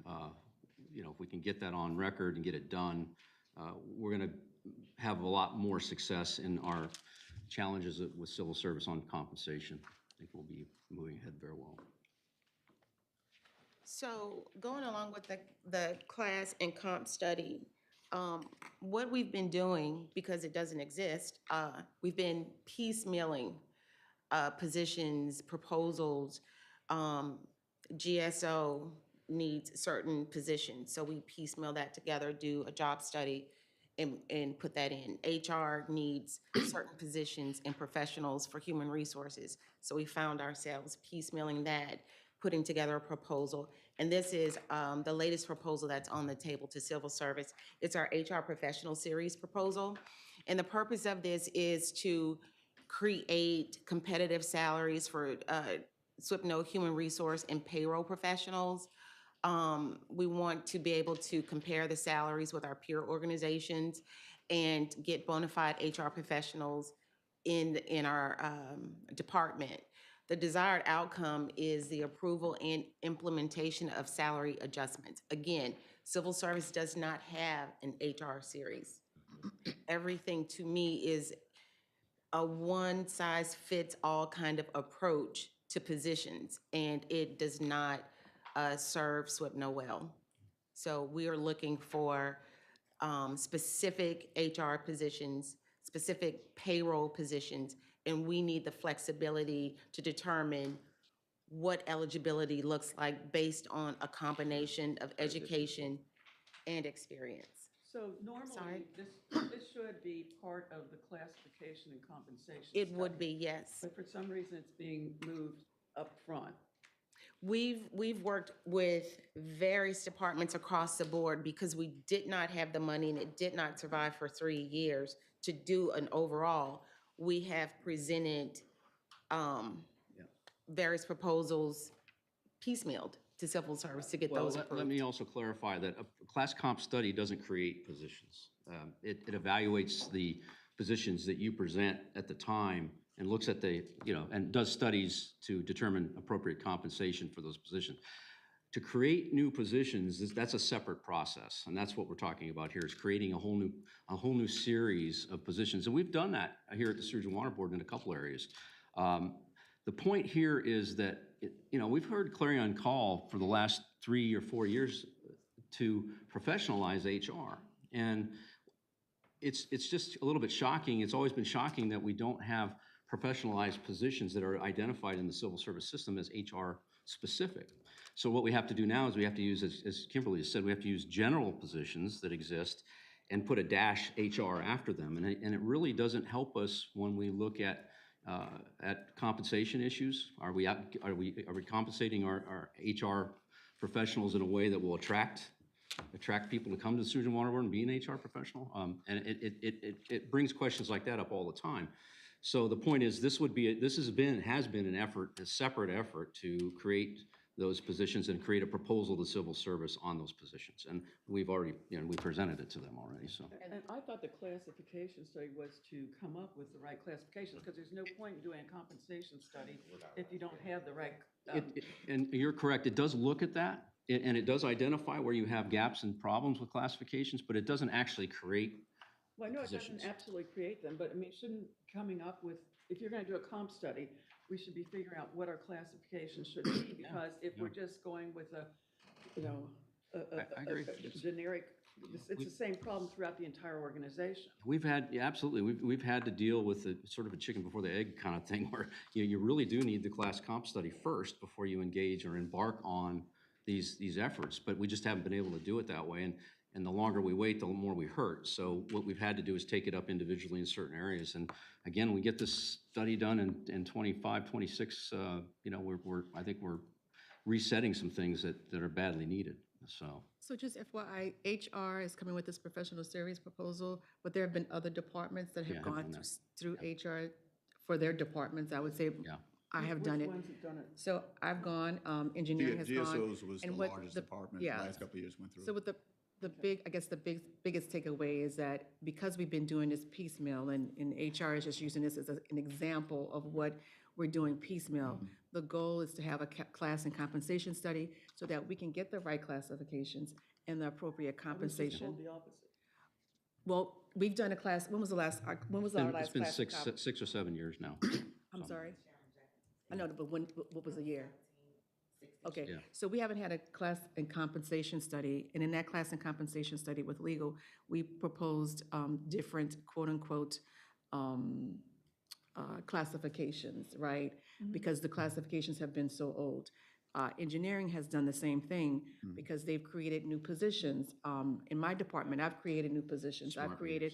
Speaker 4: if we can get that on record and get it done, we're going to have a lot more success in our challenges with civil service on compensation. I think we'll be moving ahead very well.
Speaker 5: So going along with the class and comp study, what we've been doing, because it doesn't exist, we've been piecemealing positions, proposals. GSO needs certain positions, so we piecemeal that together, do a job study, and put that in. HR needs certain positions and professionals for human resources, so we found ourselves piecemealing that, putting together a proposal. And this is the latest proposal that's on the table to civil service. It's our HR professional series proposal. And the purpose of this is to create competitive salaries for SWPNO human resource and payroll professionals. We want to be able to compare the salaries with our peer organizations and get bona fide HR professionals in our department. The desired outcome is the approval and implementation of salary adjustments. Again, civil service does not have an HR series. Everything to me is a one-size-fits-all kind of approach to positions, and it does not serve SWPNO well. So we are looking for specific HR positions, specific payroll positions, and we need the flexibility to determine what eligibility looks like based on a combination of education and experience.
Speaker 1: So normally,
Speaker 5: Sorry.
Speaker 1: this should be part of the classification and compensation.
Speaker 5: It would
Speaker 1: study,
Speaker 5: be, yes.
Speaker 1: but for some reason, it's being moved up front.
Speaker 5: We've worked with various departments across the board because we did not have the money and it did not survive for 3 years to do an overall. We have presented various proposals piecemealed to civil service to get those approved.
Speaker 4: Let me also clarify that a class comp study doesn't create positions. It evaluates the positions that you present at the time and looks at and does studies to determine appropriate compensation for those positions. To create new positions, that's a separate process, and that's what we're talking about here, is creating a whole new series of positions. And we've done that here at the Sturgeon Water Board in a couple areas. The point here is that, we've heard clarion call for the last 3 or 4 years to professionalize HR. And it's just a little bit shocking. It's always been shocking that we don't have professionalized positions that are identified in the civil service system as HR specific. So what we have to do now is we have to use, as Kimberly has said, we have to use general positions that exist and put a dash HR after them. And it really doesn't help us when we look at at compensation issues. Are we compensating our HR professionals in a way that will attract people to come to the Sewer and Water Board and be an HR professional? And it brings questions like that up all the time. So the point is, this has been an effort, a separate effort to create those positions and create a proposal to civil service on those positions. And we've already, we presented it to them already, so.
Speaker 1: And I thought the classification study was to come up with the right classifications, because there's no point in doing a compensation study if you don't have the right.
Speaker 4: And you're correct, it does look at that, and it does identify where you have gaps and problems with classifications, but it doesn't actually create.
Speaker 1: Well, I know it doesn't
Speaker 4: positions.
Speaker 1: absolutely create them, but I mean, shouldn't coming up with, if you're gonna do a comp study, we should be figuring out what our classifications should be, because if we're just going with a,
Speaker 4: I agree.
Speaker 1: a generic, it's the same problem throughout the entire organization.
Speaker 4: We've had, yeah, absolutely, we've had to deal with a sort of a chicken before the egg kind of thing, where you really do need the class comp study first before you engage or embark on these efforts, but we just haven't been able to do it that way, and the longer we wait, the more we hurt. So what we've had to do is take it up individually in certain areas, and again, we get this study done in 25, 26, I think we're resetting some things that are badly needed, so.
Speaker 2: So just FYI, HR is coming with this professional service proposal, but there have been other departments that
Speaker 4: Yeah,
Speaker 2: have
Speaker 4: have
Speaker 2: gone
Speaker 4: done that.
Speaker 2: through HR for their departments. I would say
Speaker 4: Yeah.
Speaker 2: I have done it.
Speaker 1: Which ones have done it?
Speaker 2: So I've gone, engineering has gone.
Speaker 7: GSOs was the
Speaker 2: and what
Speaker 7: largest department the
Speaker 2: yeah.
Speaker 7: last couple of years went through.
Speaker 2: So with the big, I guess the biggest takeaway is that because we've been doing this piecemeal, and HR is just using this as an example of what we're doing piecemeal, the goal is to have a class and compensation study so that we can get the right classifications and the appropriate
Speaker 1: I was just
Speaker 2: compensation.
Speaker 1: told the opposite.
Speaker 2: Well, we've done a class, when was our last
Speaker 4: It's been
Speaker 2: class?
Speaker 4: 6 or 7 years now.
Speaker 2: I'm sorry? I know, but what was the year? Okay,
Speaker 4: Yeah.
Speaker 2: so we haven't had a class and compensation study, and in that class and compensation study with legal, we proposed different quote-unquote classifications, right? Because the classifications have been so old. Engineering has done the same thing because they've created new positions. In my department, I've created new positions.
Speaker 4: Smart
Speaker 2: I've created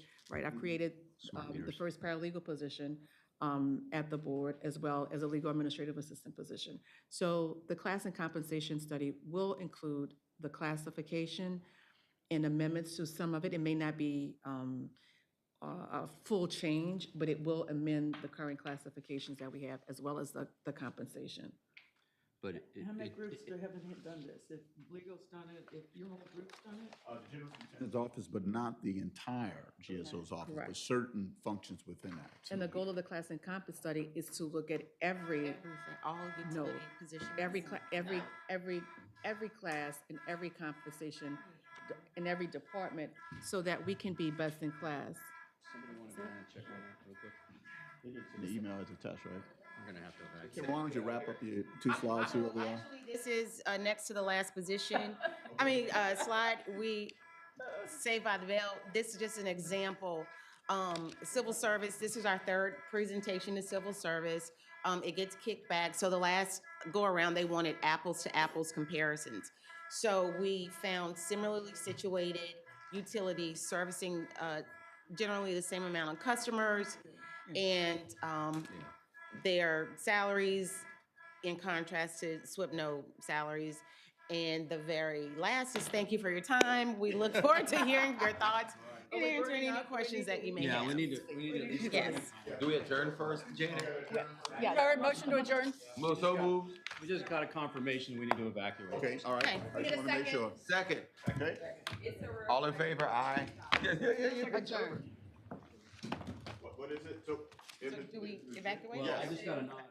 Speaker 4: Smart
Speaker 2: the
Speaker 4: meters.
Speaker 2: first paralegal position at the board, as well as a legal administrative assistant position. So the class and compensation study will include the classification and amendments to some of it. It may not be a full change, but it will amend the current classifications that we have, as well as the compensation.
Speaker 4: But
Speaker 1: How many groups haven't done this? If legal's done it, if your whole group's done it?
Speaker 7: His office, but not the entire GSO's office, but
Speaker 2: Correct.
Speaker 7: certain functions within that.
Speaker 2: And the goal of the class and comp study is to look at
Speaker 5: All utility positions.
Speaker 2: every class and every compensation in every department, so that we can be best in class.
Speaker 4: somebody want to go and check on that real quick?
Speaker 7: The email is attached, right?
Speaker 4: We're gonna have to
Speaker 7: So
Speaker 4: evacuate.
Speaker 7: why don't you wrap up your two slides, see what we are?
Speaker 5: Actually, this is next to the last position. Slide, we Saved by the Bell. This is just an example. Civil service, this is our third presentation to civil service. It gets kicked back. So the last go around, they wanted apples to apples comparisons. So we found similarly situated utilities servicing generally the same amount of customers, and their salaries in contrast to SWIPNO salaries. And the very last is thank you for your time. We look forward to hearing your thoughts and answering any questions that you may have.
Speaker 4: Yeah, we need to at least.
Speaker 5: Yes.
Speaker 3: Do we adjourn first, Janet?
Speaker 1: Third motion to adjourn?
Speaker 3: So moved.
Speaker 4: We just got a confirmation, we need to evacuate.
Speaker 7: Okay, all right.
Speaker 5: Okay.
Speaker 7: I just want to make sure.
Speaker 3: Second.
Speaker 7: Okay?
Speaker 3: All in favor? Aye.
Speaker 5: Adjourn.
Speaker 7: What is it? So,
Speaker 5: So do we evacuate?
Speaker 4: Well, I just got a nod.